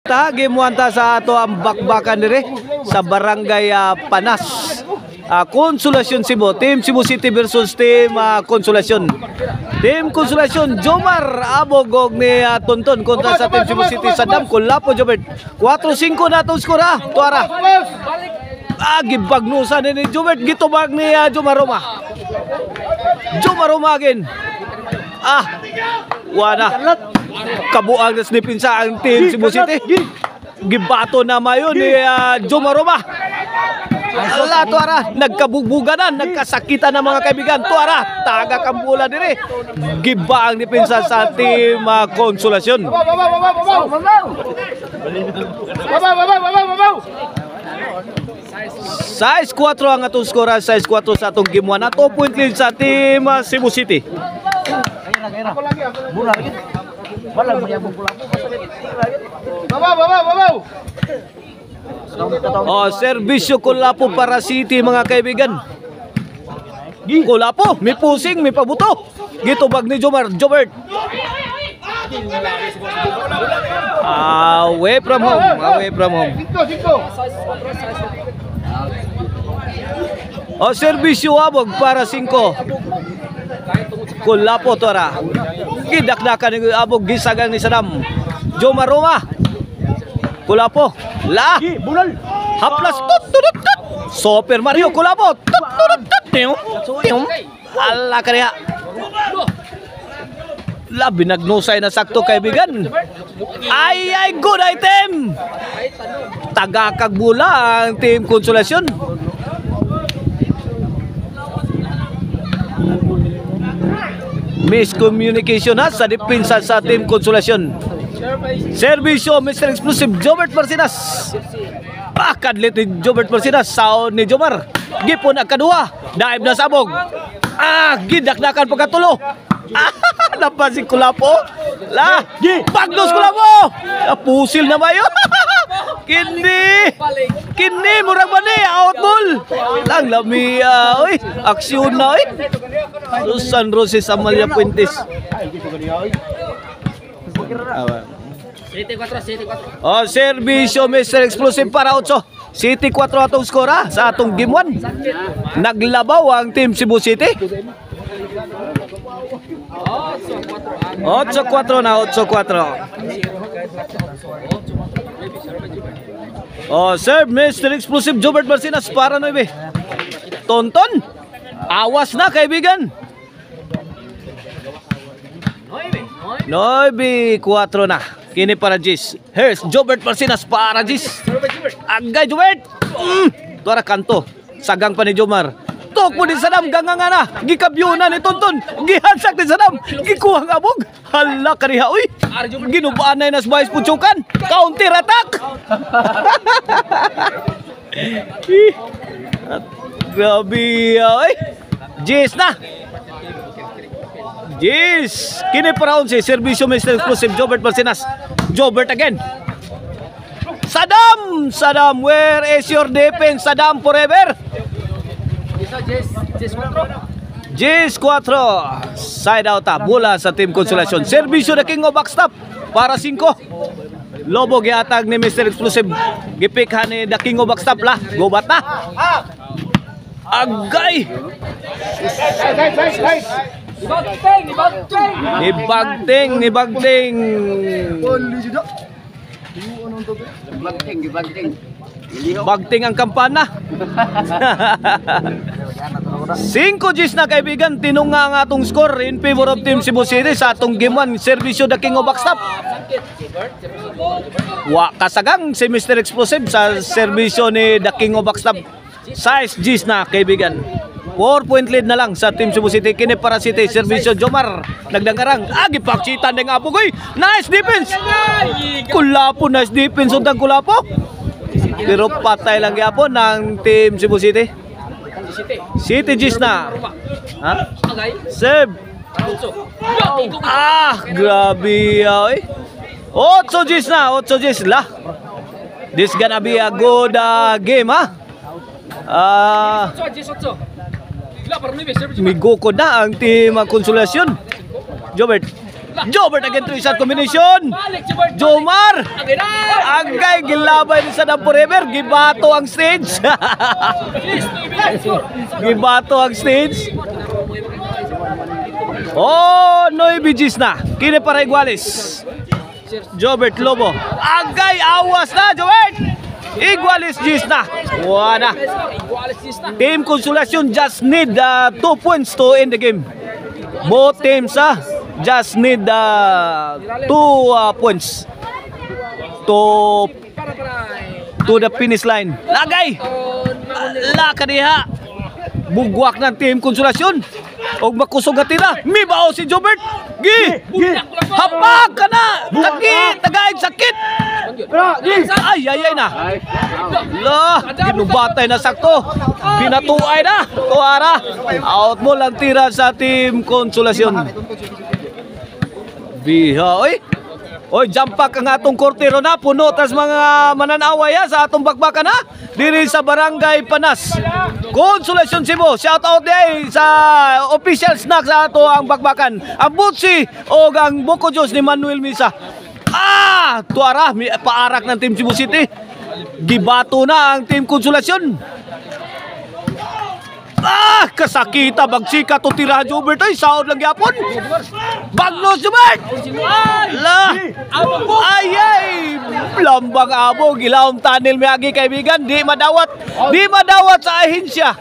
Game 1 ta sa ato ang bakbakan dire sa Barangay Panas. Konsolasyon Cebu, Team Cebu City versus Team Konsolasyon. Team Konsolasyon, Jomar Abogog ni Tonton kontra sa Team Cebu City Saddam Kulapo Jobert. 4-5 na itong skora. Tuara. Gibagnusan ni Jobert. Gitubag ni Jomar Roma. Jomar Roma again. Wala. Kabuang na snipinsa ang Team Cebu City. Gibato na mayon ni Jomar Roma. Ala, tuara, nagkabugbuganan, nagkasakitan ng mga kaibigan. Tuara, taga Kambula dire. Giba ang depensa sa Team Konsolasyon. Size 4 ang atong skora, size 4 sa atong game 1. 2 point lead sa Team Cebu City. Serbisyo Kulapo para City mga kaibigan. Kulapo, may pusing, may pabuto. Gitubag ni Jobert. Away from home. Serbisyo Abog para 5. Kulapo tora. Gidakdakan ni Abog, gisagang ni Saddam. Jomar Roma. Kulapo. Haplas tut. Super Mario Kulapo. Ala kaya. Binagnusay na sakto kaibigan. Ay, good item. Tagakagbula ang Team Konsolasyon. Miscommunication sa depensa sa Team Konsolasyon. Servisyo Mr. Explosive Jobert Marcinas. Kadlit ni Jobert Marcinas. Sound ni Jomar. Gipon ang kadua. Dive na sabog. Gidakdakan pagkatulo. Napasig Kulapo. Pagdos Kulapo. Pusil na ba yun? Kini murang ba ni out ball. Lang lami aksyon na San Roses Amalia Puentes. City 4. Servisyo Mr. Explosive para 8. City 4 atong skora sa atong game 1. Naglabaw ang Team Cebu City. 8-4 na, 8-4. Serve Mr. Explosive Jobert Marcinas para 9. Tonton. Awas na kaibigan. 9-4 na. Kini para Jis. Here's Jobert Marcinas para Jis. Agay Jobert. Tuara kanto. Sagang pa ni Jomar. Tok mo din Saddam. Ganganga na. Gikabyo na ni Tonton. Gihansak ni Saddam. Gikuhang abog. Hala kariha. Ginubaan na nas Boys Puchukan. Counter attack. Grabe. Jis na. Yes! Kini para 11. Servisyo Mr. Explosive Jobert Marcinas. Jobert again. Saddam, where is your defense? Saddam forever. Jis 4. Side out bola sa Team Konsolasyon. Servisyo na King of Backstop para 5. Lobo gihatag ni Mr. Explosive. Gipikhan ni the King of Backstop la. Gobat na. Agay. Ni Bagting. Bagting ang kampana. 5 G's na kaibigan. Tinunga ang atong score in favor of Team Cebu City sa atong game 1. Servisyo the King of Backstop. Kasagang si Mr. Explosive sa servisyo ni the King of Backstop. Size G's na kaibigan. 4 point lead na lang sa Team Cebu City. Kini para City. Servisyo Jomar. Nagdangarang. Gipaksitan ng Apogoy. Nice defense. Kulapo. Nice defense. Untang Kulapo. Pero patay lang yapon ng Team Cebu City. City G's na. Save. Grabe. 8 G's na. 8 G's lah. This gonna be a good game Migoko na ang Team Konsolasyon. Jobert. Jobert again to shot combination. Jomar. Agay gilabay ni Sadam Forever. Gibato ang stage. Gibato ang stage. Oh, Noy Bijis na. Kini para Iguales. Jobert Lobo. Agay awas na Jobert. Iguales Gis na. Wala. Team Consolacion just need 2 points to end the game. Both teams just need 2 points to the finish line. Lagay. Laka diha. Bugwak ng Team Consolacion. Og makusog atira. Mibao si Jobert. Gi. Hapak ka na. Sakit. Tagaig sakit. Ay na. Lah, ginubatay na sakto. Binatuay na. Tuara. Out mo lang tira sa Team Consolacion. Biha, oy. Oy, jump pack ang atong kortero na. Puno tas mga mananaway sa atong bakbakan na. Diri sa Barangay Panas. Consolacion Cebu. Shout out day sa official snack sa ato ang bakbakan. Ang Butsi o ang Boko Diyos ni Manuel Misa. Tuara, paarak ng Team Cebu City. Gibato na ang Team Consolacion. Kasakita bagsika to tira Jobert ay saod lang yapon. Bagnos Jobert. Ay lambang abo gilawom tunnel miagi kaibigan di madawat sa ahensya.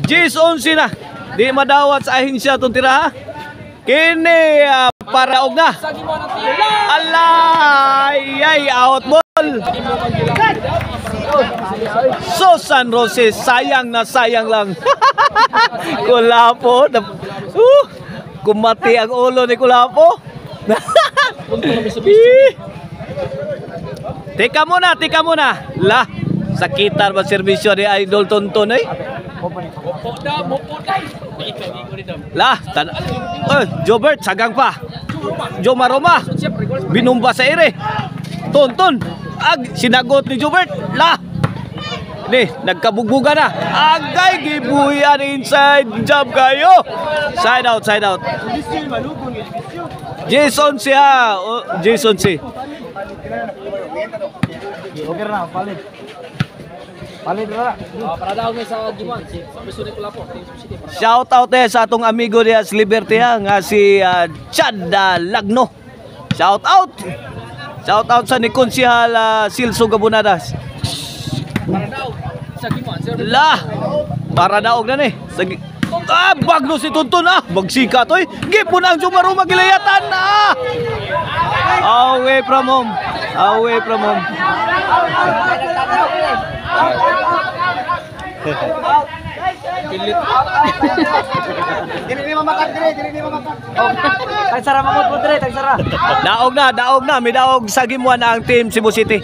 Jis 11 na. Di madawat sa ahensya tong tira ha. Kini para og na. Alay out ball. So San Jose sayang lang. Kulapo kumati ang ulo ni Kulapo. Tika muna. Lah, sakitan ba serbisyo ni Idol Tonton eh? Lah, Jobert sagang pa. Jomaroma binumba sa ere. Tonton sinagot ni Jobert. Lah. Ni, nagkabugbuga na. Agay gibuyan inside jump kayo. Side out. Jason siya. Jason si. Okay na, palit. Palit na. Para daw may sa Giman, sa Missouri Kulapo. Shout out sa atong amigo niya sa Liberty nga si Chad Lagno. Shout out sa ni Konsihal Silso Gabunadas. Lah, para daog na ni. Bagno si Tonton bagsika toy. Gipon ang Jomaroma gilayatan na. Away from home. Dili mamakan. Tagsara mamot mo dire, tagsara. Daog na, may daog sa Gimuan ang Team Cebu City.